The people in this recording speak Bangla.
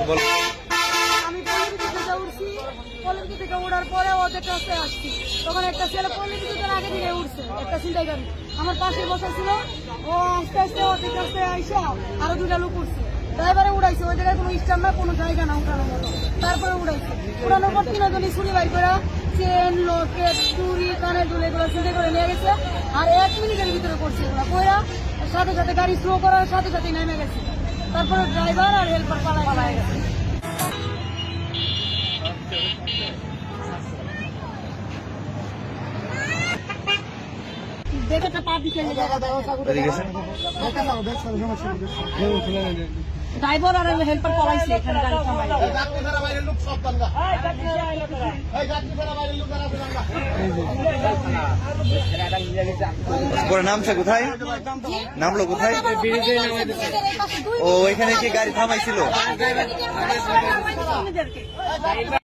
বল। আমি পল্লী থেকে উঠছি, পল্লী থেকে ওঠার পরে ওদের কাছে আসছি, তখন একটা ছেলে পল্লী বিদ্যুতের আগে থেকে উঠছে, একটা চিন্তাই গাড়ি আমার পাশে বসা ছিল। ও আস্তে আস্তে ওদের কাছে আইসা আরো দুটা লোক উঠছে, ড্রাইভারে উড়াইছে, ওই জায়গায় কোনো স্ট্যান্ড না, কোনো জায়গা না উঠানোর মতো। তারপরে উড়াইছে, উড়ানোর পর তিনজনই ছুরি বাই করে চেন, লকেট, চুরি, কানের দুল এগুলো চিন্তা করে নিয়ে গেছে। আর 1 মিনিটের ভিতরে করছে এগুলো কইরা, সাথে সাথে গাড়ি স্লো করার সাথে সাথে নেমে গেছে। তারপরে ড্রাইভার আর হেল্পার পালায় গেছে। দেখে পা দিচ্ছে ড্রাইভার আর হেল্পার পলাইছে, এখানে গাড়ি থামাই। পরে নামছে কোথায়, নামলো কোথায়? ও এখানে কি গাড়ি থামাইছিল?